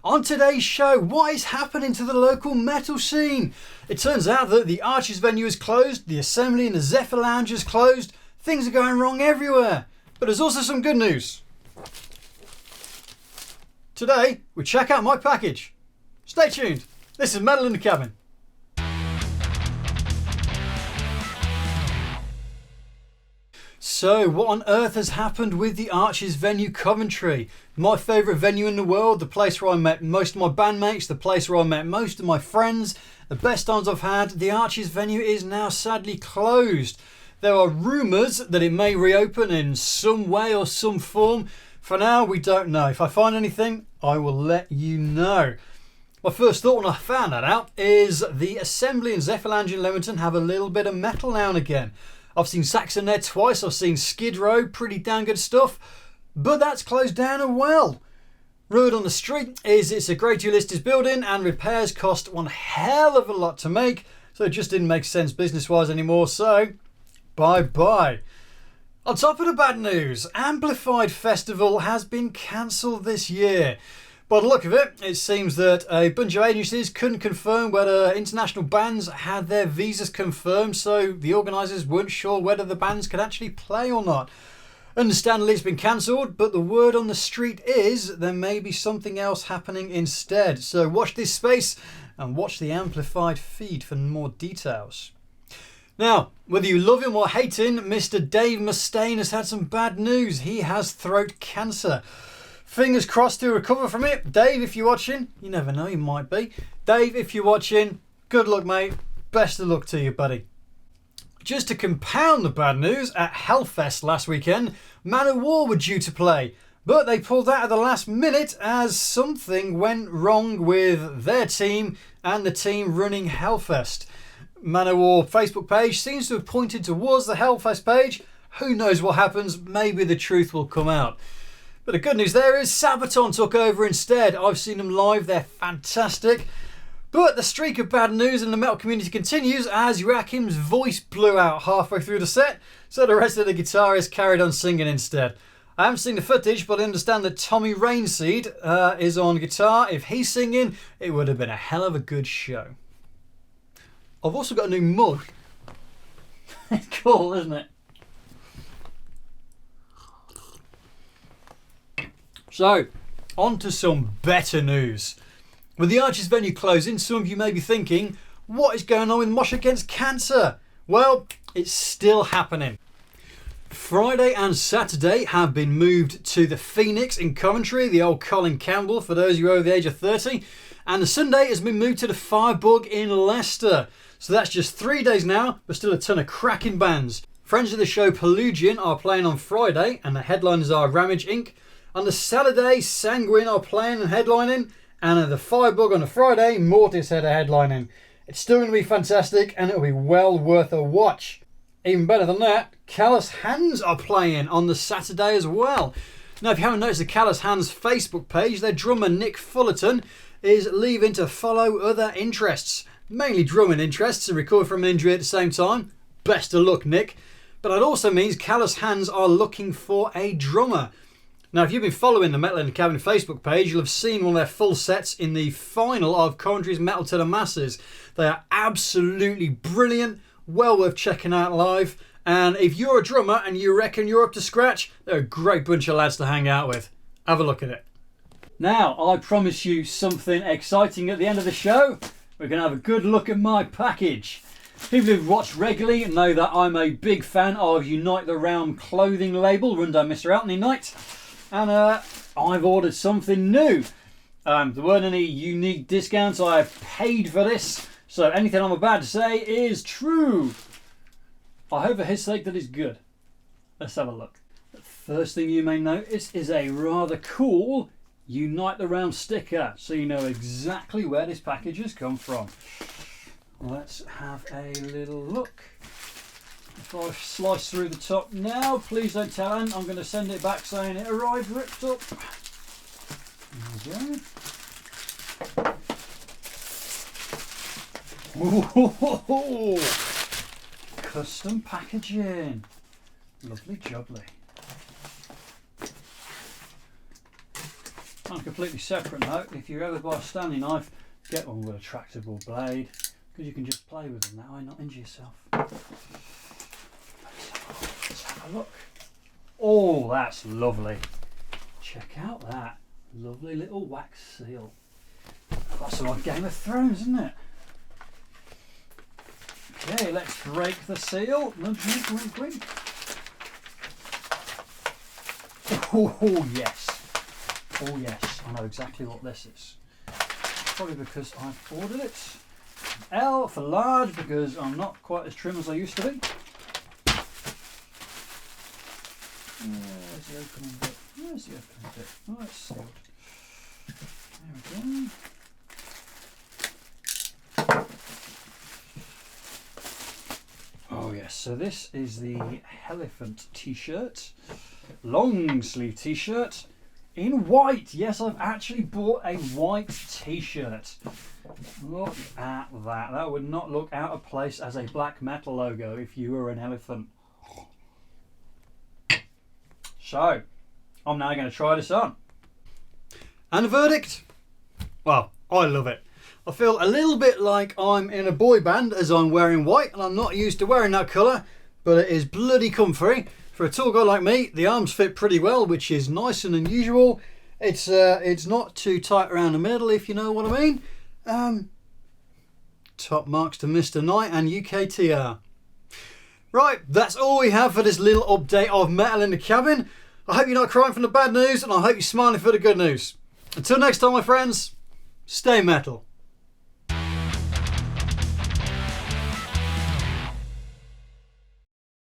On today's show, what is happening to the local metal scene? It turns out that the Arches venue is closed, the Assembly and the Zephyr Lounge is closed, things are going wrong everywhere. But there's also some good news. Today, we check out my package. Stay tuned. This is Metal in the Cabin. So, what on earth has happened with the Arches Venue Coventry? My favourite venue in the world, the place where I met most of my bandmates, the place where I met most of my friends, the best times I've had. The Arches Venue is now sadly closed. There are rumours that it may reopen in some way or some form. For now, we don't know. If I find anything, I will let you know. My first thought when I found that out is the Assembly and Zephyr Lounge in Leamington have a little bit of metal now and again. I've seen Saxon there twice, I've seen Skid Row, pretty damn good stuff, but that's closed down as well. Word on the street is it's a Grade 2 listed building and repairs cost one hell of a lot to make, so it just didn't make sense business wise anymore, so bye bye. On top of the bad news, Amplified Festival has been cancelled this year. By the look of it, it seems that a bunch of agencies couldn't confirm whether international bands had their visas confirmed, so the organisers weren't sure whether the bands could actually play or not. Understandably, it's been cancelled, but the word on the street is there may be something else happening instead. So watch this space and watch the Amplified feed for more details. Now, whether you love him or hate him, Mr. Dave Mustaine has had some bad news. He has throat cancer. Fingers crossed to recover from it. Dave, if you're watching, you never know, you might be. Dave, if you're watching, good luck, mate. Best of luck to you, buddy. Just to compound the bad news, at Hellfest last weekend, MANOWAR were due to play, but they pulled out at the last minute as something went wrong with their team and the team running Hellfest. MANOWAR Facebook page seems to have pointed towards the Hellfest page. Who knows what happens? Maybe the truth will come out. But the good news there is Sabaton took over instead. I've seen them live, they're fantastic. But the streak of bad news in the metal community continues as Joachim's voice blew out halfway through the set, so the rest of the guitarists carried on singing instead. I haven't seen the footage, but I understand that Tommy Rainseed is on guitar. If he's singing, it would have been a hell of a good show. I've also got a new mug. It's cool, isn't it? So, on to some better news. With the Arches venue closing, some of you may be thinking, what is going on with Mosh Against Cancer? Well, it's still happening. Friday and Saturday have been moved to the Phoenix in Coventry, the old Colin Campbell for those of you over the age of 30. And the Sunday has been moved to the Firebug in Leicester. So that's just 3 days now, but still a ton of cracking bands. Friends of the show Pelugian are playing on Friday, and the headliners are Ramage Inc. On the Saturday, Sanguine are playing and headlining, and at the Firebug on the Friday, Mortishead are headlining. It's still going to be fantastic, and it'll be well worth a watch. Even better than that, Callous Hands are playing on the Saturday as well. Now, if you haven't noticed the Callous Hands Facebook page, their drummer Nick Fullerton is leaving to follow other interests. Mainly drumming interests and record from an injury at the same time. Best of luck, Nick. But that also means Callous Hands are looking for a drummer. Now, if you've been following the Metal in the Cabin Facebook page, you'll have seen one of their full sets in the final of Coventry's Metal to the Masses. They are absolutely brilliant, well worth checking out live. And if you're a drummer and you reckon you're up to scratch, they're a great bunch of lads to hang out with. Have a look at it. Now, I promise you something exciting at the end of the show. We're going to have a good look at my package. People who've watched regularly know that I'm a big fan of Unite the Realm clothing label run down Mr. Altony Knight. And I've ordered something new. There weren't any unique discounts. I have paid for this. So anything I'm about to say is true. I hope for his sake that it's good. Let's have a look. The first thing you may notice is a rather cool Unite the Realm sticker. So you know exactly where this package has come from. Let's have a little look. If I slice through the top now, please don't tell Anne, I'm going to send it back saying it arrived ripped up. There we go. Ooh, custom packaging. Lovely jubbly. I can completely separate note, if you ever buy a Stanley knife, get one with a tractable blade, because you can just play with them that way, not injure yourself. Let's have a look. Oh, that's lovely. Check out that lovely little wax seal. That's like Game of Thrones, isn't it? Okay, let's break the seal. Nudge, nudge, wink, wink. Oh yes. Oh yes, I know exactly what this is. Probably because I've ordered it. L for large, because I'm not quite as trim as I used to be. Where's the opening bit? Where's the opening bit? Oh, it's sealed. There we go. Oh yes, so this is the Elephant t-shirt. Long sleeve t-shirt in white. Yes, I've actually bought a white t-shirt. Look at that. That would not look out of place as a black metal logo if you were an elephant. So, I'm now going to try this on. And the verdict? Well, I love it. I feel a little bit like I'm in a boy band as I'm wearing white, and I'm not used to wearing that colour, but it is bloody comfy. For a tall guy like me, the arms fit pretty well, which is nice and unusual. It's not too tight around the middle, if you know what I mean. Top marks to Mr. Knight and UKTR. Right, that's all we have for this little update of Metal in the Cabin. I hope you're not crying from the bad news, and I hope you're smiling for the good news. Until next time, my friends, stay metal.